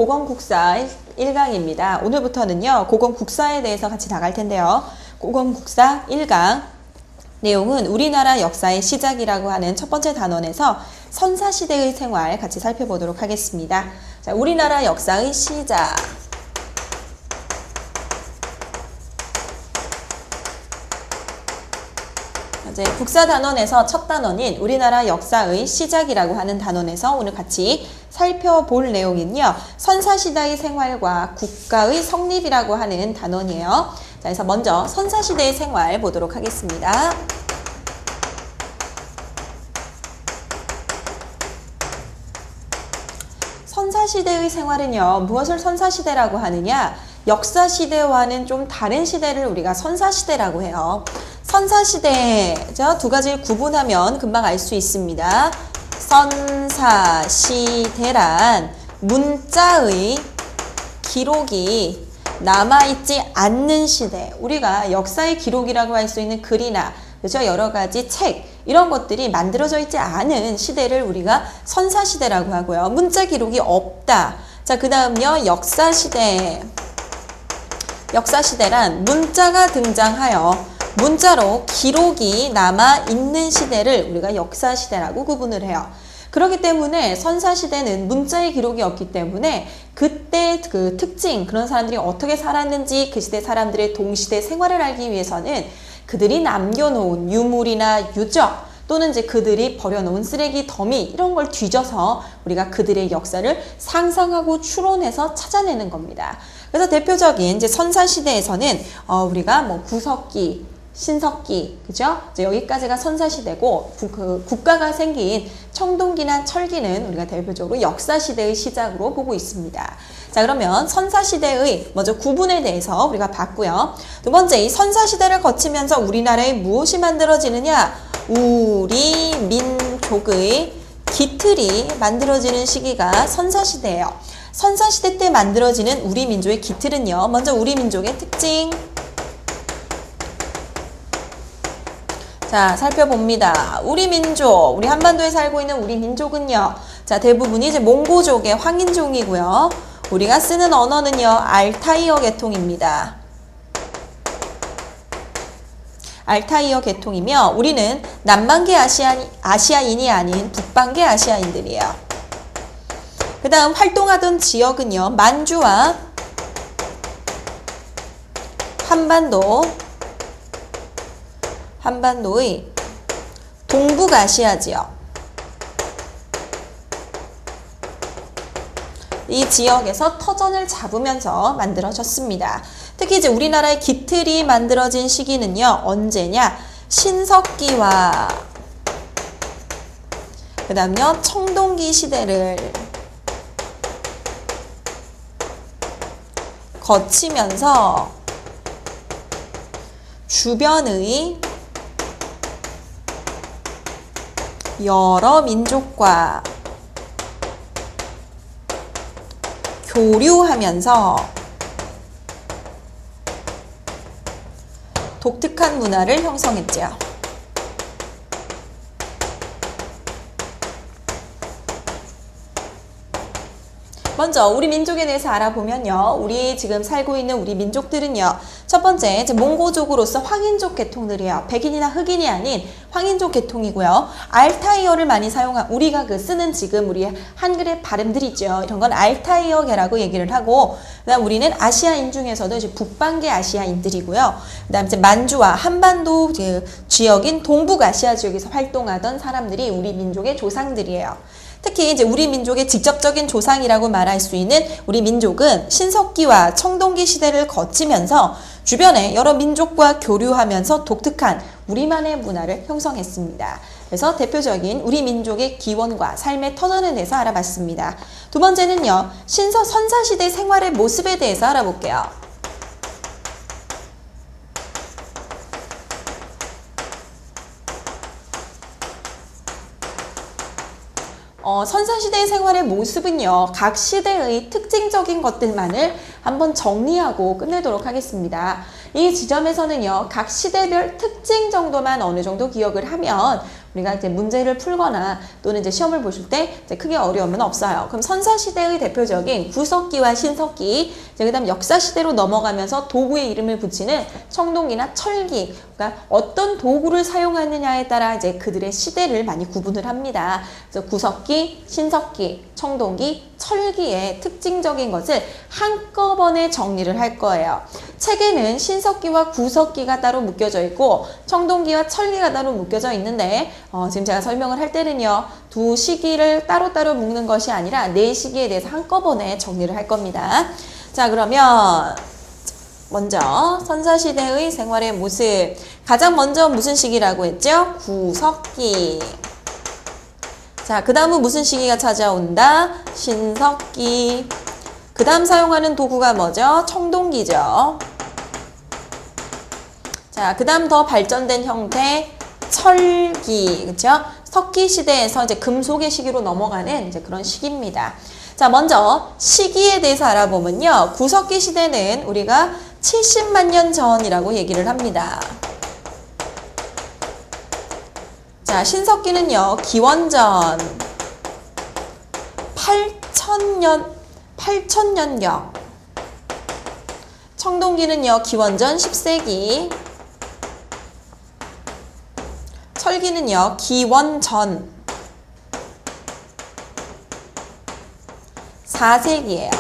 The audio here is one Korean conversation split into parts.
고검국사 1강입니다. 오늘부터는요, 고검국사에 대해서 같이 나갈 텐데요. 고검국사 1강 내용은 우리나라 역사의 시작이라고 하는 첫 번째 단원에서 선사시대의 생활 같이 살펴보도록 하겠습니다. 자, 우리나라 역사의 시작. 이제 국사 단원에서 첫 단원인 우리나라 역사의 시작이라고 하는 단원에서 오늘 같이 살펴볼 내용은요. 선사시대의 생활과 국가의 성립이라고 하는 단원이에요. 자, 그래서 먼저 선사시대의 생활 보도록 하겠습니다. 선사시대의 생활은요. 무엇을 선사시대라고 하느냐? 역사시대와는 좀 다른 시대를 우리가 선사시대라고 해요. 선사시대, 두 가지를 구분하면 금방 알 수 있습니다. 선사시대란 문자의 기록이 남아있지 않는 시대. 우리가 역사의 기록이라고 할 수 있는 글이나 그렇죠? 여러 가지 책, 이런 것들이 만들어져 있지 않은 시대를 우리가 선사시대라고 하고요. 문자 기록이 없다. 자, 그 다음요. 역사시대. 역사시대란 문자가 등장하여 문자로 기록이 남아있는 시대를 우리가 역사시대라고 구분을 해요. 그렇기 때문에 선사시대는 문자의 기록이 없기 때문에 그때 그 특징, 그런 사람들이 어떻게 살았는지 그 시대 사람들의 동시대 생활을 알기 위해서는 그들이 남겨놓은 유물이나 유적 또는 이제 그들이 버려놓은 쓰레기 더미 이런 걸 뒤져서 우리가 그들의 역사를 상상하고 추론해서 찾아내는 겁니다. 그래서 대표적인 이제 선사시대에서는 우리가 뭐 구석기, 신석기, 그죠? 이제 여기까지가 선사시대고 국가가 생긴 청동기나 철기는 우리가 대표적으로 역사시대의 시작으로 보고 있습니다. 자, 그러면 선사시대의 먼저 구분에 대해서 우리가 봤고요. 두 번째, 이 선사시대를 거치면서 우리나라에 무엇이 만들어지느냐? 우리 민족의 기틀이 만들어지는 시기가 선사시대예요. 선사시대 때 만들어지는 우리 민족의 기틀은요. 먼저 우리 민족의 특징. 자, 살펴봅니다. 우리 민족, 우리 한반도에 살고 있는 우리 민족은요. 자, 대부분이 이제 몽고족의 황인종이고요. 우리가 쓰는 언어는요. 알타이어 계통입니다. 알타이어 계통이며 우리는 남반계 아시아인이 아닌 북반계 아시아인들이에요. 그 다음 활동하던 지역은요. 만주와 한반도의 동북아시아 지역. 이 지역에서 터전을 잡으면서 만들어졌습니다. 특히 이제 우리나라의 기틀이 만들어진 시기는요. 언제냐? 신석기와 그 다음요. 청동기 시대를 거치면서 주변의 여러 민족과 교류하면서 독특한 문화를 형성했죠. 먼저 우리 민족에 대해서 알아보면요. 우리 지금 살고 있는 우리 민족들은요. 첫 번째 이제 몽고족으로서 황인족 계통들이에요. 백인이나 흑인이 아닌 황인족 계통이고요. 알타이어를 많이 사용한 우리가 쓰는 지금 우리 한글의 발음들 있죠. 이런 건 알타이어계라고 얘기를 하고 그다음 우리는 아시아인 중에서도 이제 북반계 아시아인들이고요. 그다음 이제 만주와 한반도 지역인 동북아시아 지역에서 활동하던 사람들이 우리 민족의 조상들이에요. 특히 이제 우리 민족의 직접적인 조상이라고 말할 수 있는 우리 민족은 신석기와 청동기 시대를 거치면서 주변에 여러 민족과 교류하면서 독특한 우리만의 문화를 형성했습니다. 그래서 대표적인 우리 민족의 기원과 삶의 터전에 대해서 알아봤습니다. 두 번째는요. 선사시대 생활의 모습에 대해서 알아볼게요. 선사시대의 생활의 모습은요. 각 시대의 특징적인 것들만을 한번 정리하고 끝내도록 하겠습니다. 이 지점에서는요. 각 시대별 특징 정도만 어느 정도 기억을 하면 우리가 이제 문제를 풀거나 또는 이제 시험을 보실 때 이제 크게 어려움은 없어요. 그럼 선사시대의 대표적인 구석기와 신석기, 그 다음 역사시대로 넘어가면서 도구의 이름을 붙이는 청동기나 철기, 그러니까 어떤 도구를 사용하느냐에 따라 이제 그들의 시대를 많이 구분을 합니다. 그래서 구석기, 신석기, 청동기, 철기의 특징적인 것을 한꺼번에 정리를 할 거예요. 책에는 신석기와 구석기가 따로 묶여져 있고 청동기와 철기가 따로 묶여져 있는데 지금 제가 설명을 할 때는요, 두 시기를 따로따로 묶는 것이 아니라 네 시기에 대해서 한꺼번에 정리를 할 겁니다. 자, 그러면 먼저 선사시대의 생활의 모습, 가장 먼저 무슨 시기라고 했죠? 구석기. 자, 그 다음은 무슨 시기가 찾아온다? 신석기. 그 다음 사용하는 도구가 뭐죠? 청동기죠. 자, 그 다음 더 발전된 형태, 철기. 그쵸? 석기 시대에서 이제 금속의 시기로 넘어가는 이제 그런 시기입니다. 자, 먼저 시기에 대해서 알아보면요, 구석기 시대는 우리가 70만 년 전이라고 얘기를 합니다. 자, 신석기는요, 기원전 8천년경. 청동기는요, 기원전 10세기. 철기는요, 기원전 4세기예요.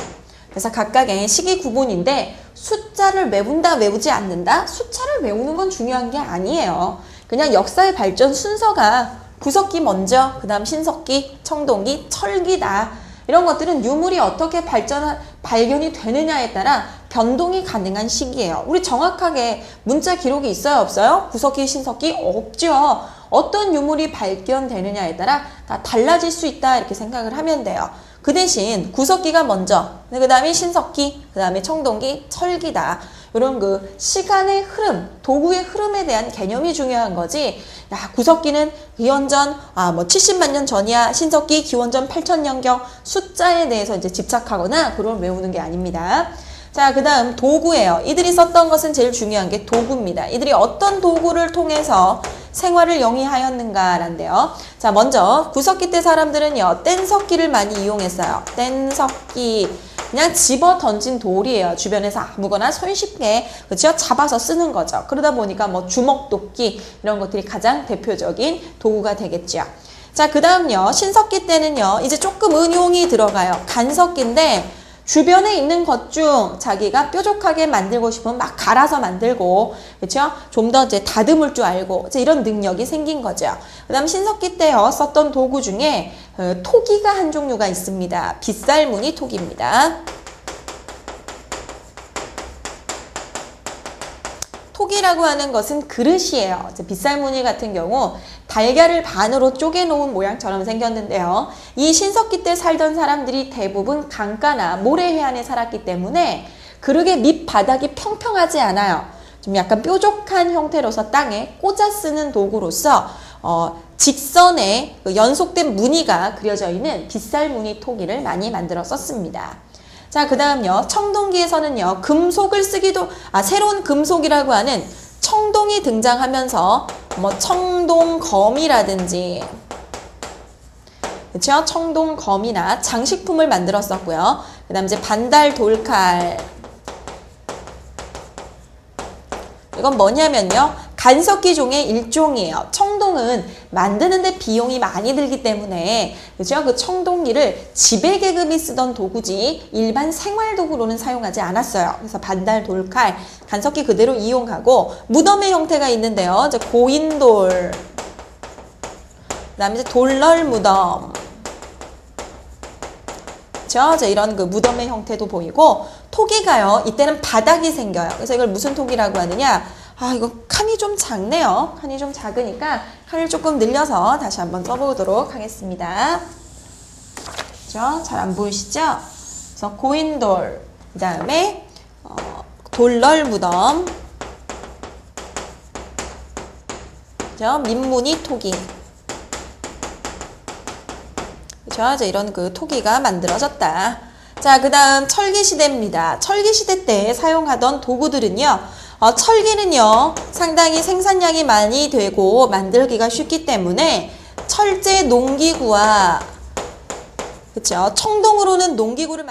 그래서 각각의 시기 구분인데 숫자를 외운다, 외우지 않는다? 숫자를 외우는 건 중요한 게 아니에요. 그냥 역사의 발전 순서가 구석기 먼저, 그 다음 신석기, 청동기, 철기다. 이런 것들은 유물이 어떻게 발견이 되느냐에 따라 변동이 가능한 시기예요. 우리 정확하게 문자 기록이 있어요, 없어요? 구석기, 신석기? 없죠. 어떤 유물이 발견되느냐에 따라 다 달라질 수 있다, 이렇게 생각을 하면 돼요. 그 대신 구석기가 먼저, 그 다음에 신석기, 그 다음에 청동기, 철기다. 이런 그 시간의 흐름, 도구의 흐름에 대한 개념이 중요한 거지. 야, 구석기는 기원전 70만 년 전이야. 신석기 기원전 8천년경. 숫자에 대해서 이제 집착하거나 그걸 외우는 게 아닙니다. 자, 그 다음 도구예요. 이들이 썼던 것은 제일 중요한 게 도구입니다. 이들이 어떤 도구를 통해서 생활을 영위하였는가란데요. 자, 먼저 구석기 때 사람들은요, 뗀석기를 많이 이용했어요. 뗀석기. 그냥 집어 던진 돌이에요. 주변에서 아무거나 손쉽게, 그렇죠? 잡아서 쓰는 거죠. 그러다 보니까 뭐 주먹도끼 이런 것들이 가장 대표적인 도구가 되겠죠. 자, 그 다음요, 신석기 때는요, 이제 조금 은용이 들어가요. 간석기인데 주변에 있는 것 중 자기가 뾰족하게 만들고 싶으면 막 갈아서 만들고, 그렇죠? 좀 더 이제 다듬을 줄 알고, 이제 이런 능력이 생긴 거죠. 그 다음 신석기 때요, 썼던 도구 중에 토기가 한 종류가 있습니다. 빗살무늬 토기입니다. 토기라고 하는 것은 그릇이에요. 빗살무늬 같은 경우 달걀을 반으로 쪼개놓은 모양처럼 생겼는데요. 이 신석기 때 살던 사람들이 대부분 강가나 모래 해안에 살았기 때문에 그릇의 밑바닥이 평평하지 않아요. 좀 약간 뾰족한 형태로서 땅에 꽂아 쓰는 도구로서 직선에 연속된 무늬가 그려져 있는 빗살무늬 토기를 많이 만들어 썼습니다. 자, 그 다음요, 청동기에서는요, 금속을 쓰기도, 새로운 금속이라고 하는 청동이 등장하면서 뭐 청동검이라든지, 그렇죠? 청동검이나 장식품을 만들었었고요. 그 다음 이제 반달 돌칼. 이건 뭐냐면요, 간석기 중의 일종이에요. 청동은 만드는데 비용이 많이 들기 때문에, 그죠? 그 청동기를 지배계급이 쓰던 도구지 일반 생활도구로는 사용하지 않았어요. 그래서 반달 돌칼, 간석기 그대로 이용하고, 무덤의 형태가 있는데요. 이제 고인돌, 그 다음에 이제 돌널 무덤, 그렇죠? 이런 그 무덤의 형태도 보이고, 토기가요, 이때는 바닥이 생겨요. 그래서 이걸 무슨 토기라고 하느냐? 이거 칸이 좀 작네요. 칸이 좀 작으니까 칸을 조금 늘려서 다시 한번 써보도록 하겠습니다. 그렇죠? 잘 안 보이시죠? 그래서 고인돌, 그 다음에 돌널 무덤, 그렇죠? 민무늬 토기. 그렇죠? 이런 그 토기가 만들어졌다. 자, 그 다음 철기시대입니다. 철기시대 때 사용하던 도구들은요, 철기는요, 상당히 생산량이 많이 되고 만들기가 쉽기 때문에 철제 농기구와, 그쵸? 청동으로는 농기구를